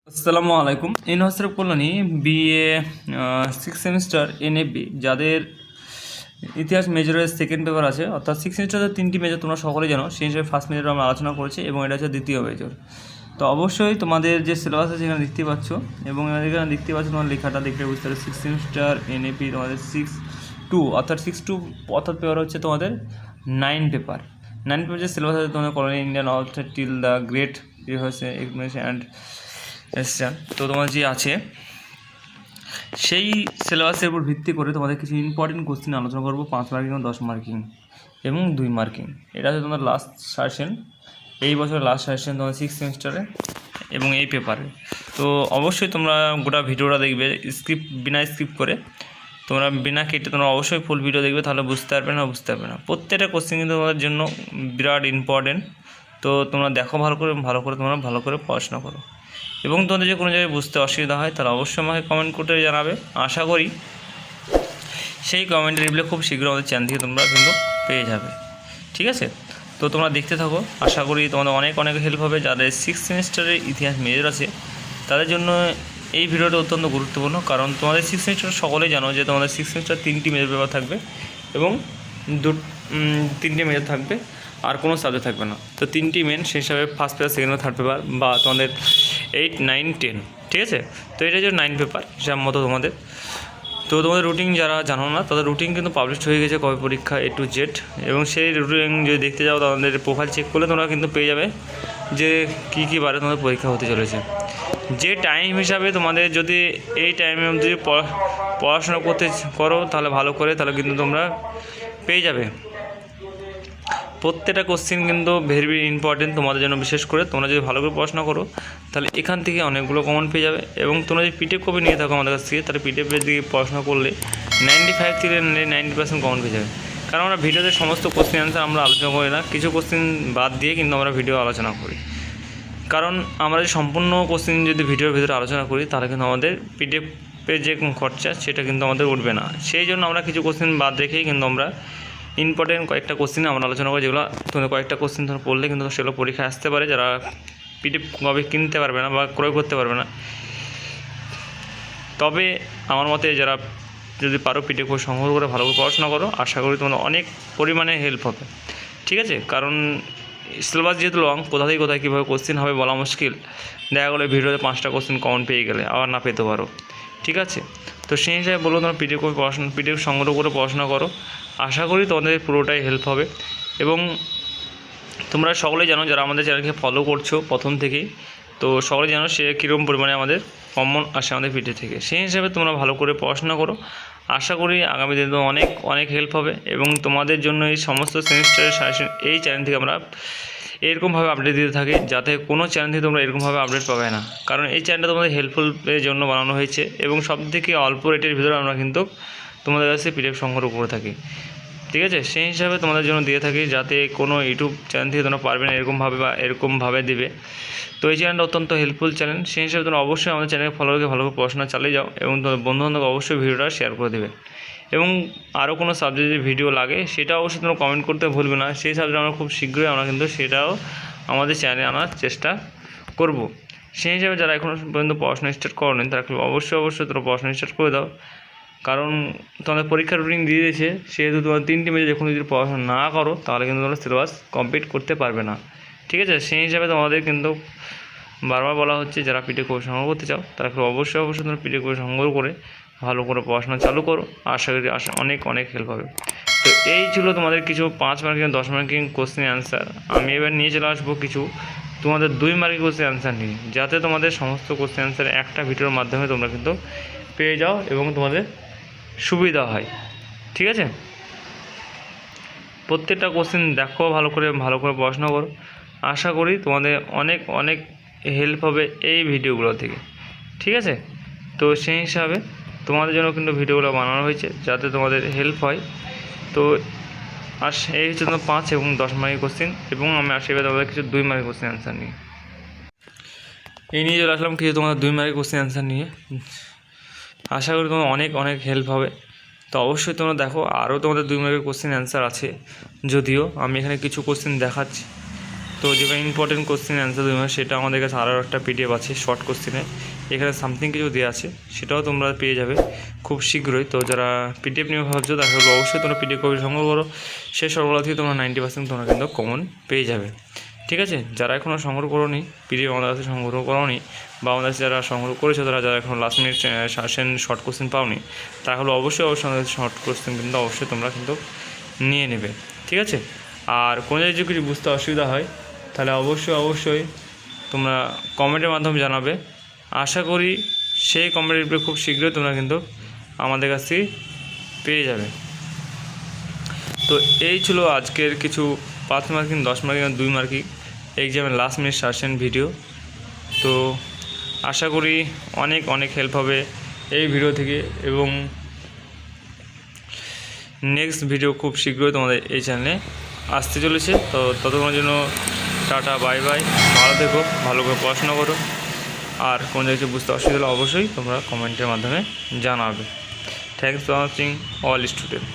আসসালামু আলাইকুম। University Kalyani BA six semester NFB যাদের ইতিহাস মেজরের সেকেন্ড পেপার আছে, অর্থাৎ সিক্স সেমিস্টারের তিনটি মেজর তোমরা সকলেই জানো, সেই হিসেবে ফার্স্ট মেজর আমরা আলোচনা করেছি এবং এটা হচ্ছে দ্বিতীয় মেজর। তো অবশ্যই তোমাদের যে সিলেবাস আছে সেখানে দেখতে পাচ্ছ এবং এখানে দেখতে পাচ্ছ তোমার লেখাটা দেখলে বুঝতে পারো সিক্স সেমিস্টার এনএপি তোমাদের 6-2 অর্থাৎ 6-2 অর্থাৎ পেপার হচ্ছে তোমাদের 9 পেপার। 9 পেপার যে সিলেবাস আছে তোমাদের কলোনি ইন্ডিয়ান অর্থাৎ টিল দ্য গ্রেট হচ্ছে এক্সপ্লেনেশন অ্যান্ড এসছেন। তো তোমার যে আছে সেই সিলেবাসের উপর ভিত্তি করে তোমাদের কিছু ইম্পর্টেন্ট কোশ্চেন আলোচনা করবো, 5 মার্কিং, 10 মার্কিং এবং 2 মার্কিং। এটা হচ্ছে তোমার লাস্ট সাজেশন, এই বছরের লাস্ট সাজেশন তোমার সিক্স সেমিস্টারে এবং এই পেপারে। তো অবশ্যই তোমরা গোটা ভিডিওটা দেখবে বিনা স্কিপ করে, তোমরা বিনা কেটে তোমরা অবশ্যই ফুল ভিডিও দেখবে, তাহলে বুঝতে পারবে না প্রত্যেকটা কোশ্চেন কিন্তু তোমাদের জন্য বিরাট ইম্পর্টেন্ট। তো তোমরা দেখো ভালো করে তোমরা ভালো করে পড়াশোনা করো এবং তোমাদের যে কোনো জায়গায় বুঝতে অসুবিধা হয় তাহলে অবশ্যই আমাকে কমেন্ট করে জানাবে। আশা করি সেই কমেন্টের রিপ্লাই খুব শীঘ্র আমাদের চ্যানেল থেকে তোমরা কিন্তু পেয়ে যাবে, ঠিক আছে? তো তোমরা দেখতে থাকো, আশা করি তোমাদের অনেক হেল্প হবে। যাদের সিক্স সেমিস্টারের ইতিহাস মেজর আছে তাদের জন্য এই ভিডিওটা অত্যন্ত গুরুত্বপূর্ণ, কারণ তোমাদের সিক্স সেমিস্টার সকলেই জানো যে তোমাদের সিক্স সেমিস্টার 3টি মেজর পেপার থাকবে এবং 3টে মেজর থাকবে, আর কোনো সাবজেক্ট থাকবে না। তো 3টি মেন, সেই হিসাবে first paper, second paper, third paper বা তোমাদের 8, 9, 10, ঠিক আছে? তো এটা হচ্ছে 9 পেপার হিসাব মতো তোমাদের। তো তোমাদের রুটিন যারা জানো না তাদের রুটিন কিন্তু পাবলিশ হয়ে গেছে, কবে পরীক্ষা A to Z, এবং সেই রুটিন যদি দেখতে যাও তোমাদের প্রোফাইল চেক করলে তোমরা কিন্তু পেয়ে যাবে যে কী বারে তোমাদের পরীক্ষা হতে চলেছে। যে টাইম হিসাবে তোমাদের যদি এই টাইমে যদি পড়াশোনা করো তাহলে ভালো করে, তাহলে কিন্তু তোমরা পেয়ে যাবে। প্রত্যেকটা কোশ্চেন কিন্তু ভেরি ইম্পর্টেন্ট তোমাদের জন্য, বিশেষ করে তোমরা যদি ভালো করে পড়াশোনা করো তাহলে এখান থেকে অনেকগুলো কমন পেয়ে যাবে। এবং তোমরা যদি পিডিএফ কপি নিয়ে থাকো আমাদের কাছ থেকে, তাহলে পিডিএফের দিকে পড়াশোনা করলে 95 থেকে 90% কমন পেয়ে যাবে। কারণ আমরা ভিডিওতে সমস্ত কোশ্চেন অ্যান্সার আমরা আলোচনা করি না, কিছু কোশ্চেন বাদ দিয়ে কিন্তু আমরা ভিডিও আলোচনা করি। কারণ আমরা যে সম্পূর্ণ কোশ্চেন যদি ভিডিওর ভিতরে আলোচনা করি তাহলে কিন্তু আমাদের পিডিএফের যে খরচা সেটা কিন্তু আমাদের উঠবে না। সেই জন্য আমরা কিছু কোশ্চেন বাদ রেখেই কিন্তু আমরা ইম্পর্টেন্ট কয়েকটা কোশ্চেন আমরা আলোচনা করি, যেগুলো তোমাদের কয়েকটা কোশ্চেন তোমরা পড়লে কিন্তু সেগুলো পরীক্ষায় আসতে পারে, যারা পিডিএফ কপি কিনতে পারবে না বা ক্রয় করতে পারবে না। তবে আমার মতে যারা যদি পারো পিডিএফ সংগ্রহ করে ভালো করে পড়াশোনা করো, আশা করি তোমাদের অনেক পরিমাণে হেল্প হবে, ঠিক আছে? কারণ সিলেবাস যেহেতু লং, কোথা থেকে কোথায় কীভাবে কোশ্চেন হবে বলা মুশকিল। দেখা গেলো ভিডিওতে 5টা কোশ্চেন কমন পেয়ে গেলে আবার না পেতে পারো, ঠিক আছে? তো সেই হিসাবে বলবো তোমরা পিডিএফ সংগ্রহ করে পড়াশোনা করো, আশা করি তোমাদের পুরোটাই হেল্প হবে। এবং তোমরা সকলেই জানো যারা আমাদের চ্যানেলকে ফলো করছো প্রথম থেকেই, তো সকলেই জানো সে কীরকম পরিমাণে আমাদের কমন আসে আমাদের পিডিএফ থেকে। সেই হিসাবে তোমরা ভালো করে পড়াশোনা করো, আশা করি আগামী দিনে অনেক হেল্প হবে। এবং তোমাদের জন্য এই সমস্ত সেমিস্টারের সাজেশন এই চ্যানেল থেকে আমরা এরকমভাবে আপডেট দিতে থাকি, যাতে কোনো চ্যানেল থেকে তোমরা এরকমভাবে আপডেট পাবে না। কারণ এই চ্যানেলটা তোমাদের হেল্পফুলের জন্য বানানো হয়েছে এবং সবথেকে অল্প রেটের ভিতরে আমরা কিন্তু তোমাদের কাছে পিডিএফ সংগ্রহ করে থাকি, ঠিক আছে? সেই হিসাবে তোমাদের জন্য দিয়ে থাকি, যাতে কোনো ইউটিউব চ্যানেল থেকে তোমরা পারবে না এরকমভাবে বা এরকমভাবে দেবে। তো এই চ্যানেলটা অত্যন্ত হেল্পফুল চ্যানেল, সেই হিসাবে তোমরা অবশ্যই আমাদের চ্যানেলকে ফলো করে ভালো করে পড়াশোনা চালিয়ে যাও এবং তোমাদের বন্ধুবান্ধবকে অবশ্যই ভিডিওটা শেয়ার করে দেবে। এবং আরও কোনো সাবজেক্টের ভিডিও লাগে সেটা অবশ্যই তোমরা কমেন্ট করতে ভুলবে না, সেই সাবজেক্ট আমরা খুব শীঘ্রই আমরা কিন্তু সেটাও আমাদের চ্যানেলে আনার চেষ্টা করব। সেই হিসাবে যারা এখনও পর্যন্ত পড়াশোনা স্টার্ট করো তারা অবশ্যই তোমরা পড়াশোনা স্টার্ট করে দাও। কারণ তোমাদের পরীক্ষার রুটিন দিয়ে দিয়েছে, সেহেতু তোমার 3টি মেজর যখন যদি পড়াশোনা না করো তাহলে কিন্তু তোমরা সিলেবাস কমপ্লিট করতে পারবে না, ঠিক আছে? সেই হিসাবে তোমাদের কিন্তু বারবার বলা হচ্ছে যারা পিডিএফ কোর্স সংগ্রহ করতে চাও তারা অবশ্যই তোমরা পিডিএফ কোর্স সংগ্রহ করে ভালো করে পড়াশোনা চালু করো, আশা করি অনেক হেল্প হবে। তো এই ছিল তোমাদের কিছু 5 মার্কিং 10 মার্কিং কোশ্চেন অ্যান্সার। আমি এবার নিয়ে চলে আসবো কিছু তোমাদের 2 মার্কিং কোশ্চেন অ্যান্সার নিয়ে, যাতে তোমাদের সমস্ত কোশ্চেন অ্যান্সার একটা ভিডিওর মাধ্যমে তোমরা কিন্তু পেয়ে যাও এবং তোমাদের সুবিধা হয়, ঠিক আছে? প্রত্যেকটা কোশ্চেন দেখো, ভালো করে পড়াশোনা করো, আশা করি তোমাদের অনেক হেল্প হবে এই ভিডিওগুলো থেকে, ঠিক আছে? তো সেই হিসাবে তোমাদের জন্য কিন্তু ভিডিওগুলো বানানো হয়েছে যাতে তোমাদের হেল্প হয়। তো এই হচ্ছে তোমার 5 এবং 10 মার্কের কোশ্চেন, এবং আমি এবার তোমাদের কিছু 2 মার্কের কোশ্চেন অ্যান্সার নিয়ে এই নিয়ে চলে আসলাম কিছু তোমাদের 2 মার্কের কোশ্চেন অ্যান্সার নিয়ে। আশা করি তোমার অনেক হেল্প হবে। তো অবশ্যই তোমরা দেখো, আরও তোমাদের 2 মার্কের কোশ্চেন অ্যান্সার আছে, যদিও আমি এখানে কিছু কোশ্চেন দেখাচ্ছি। তো যেটা ইম্পর্টেন্ট কোশ্চেন অ্যান্সার দেবে সেটা আমাদের কাছে আরও একটা পিডিএফ আছে শর্ট কোশ্চেনে, এখানে সামথিং কিছু দেওয়া আছে, সেটাও তোমরা পেয়ে যাবে খুব শীঘ্রই। তো যারা পিডিএফ নিয়ে ভাবছো দেখা হলো অবশ্যই তোমরা পিডিএফ কপি সংগ্রহ করো, সেই সবগুলো থেকে তোমরা 90% তোমরা কিন্তু কমন পেয়ে যাবে। ঠিক আছে, যারা এখনও সংগ্রহ করোনি পিডিএফ আমাদের কাছে সংগ্রহ করোনি, বা আমাদের কাছে যারা সংগ্রহ করেছো তারা যারা এখনও last minute suggestion short question পাওনি, তাহলে অবশ্যই আমাদের শর্ট কোশ্চেন কিন্তু অবশ্যই তোমরা কিন্তু নিয়ে নেবে। ঠিক আছে, আর কোনো যদি কিছু বুঝতে অসুবিধা হয় তাহলে অবশ্যই তোমরা কমেন্টের মাধ্যমে জানাবে। আশা করি সেই কমেন্টের রিপ্লাই খুব শীঘ্রই তোমরা কিন্তু আমাদের কাছ থেকে পেয়ে যাবে। তো এই ছিল আজকের কিছু 5 মার্কিং 10 মার্কিং 2 মার্কিং এক্সামের লাস্ট মিনিট সাজেশন ভিডিও। তো আশা করি অনেক হেল্প হবে এই ভিডিও থেকে, এবং নেক্সট ভিডিও খুব শীঘ্রই তোমাদের এই চ্যানেলে আসতে চলেছে। তো ততক্ষণের জন্য টাটা, বাই বাই, ভালো থেকো, ভালো করে পড়াশোনা করো, আর কোনো কিছু বুঝতে অসুবিধা হলে অবশ্যই তোমরা কমেন্টের মাধ্যমে জানাবে। Thanks for watching all student.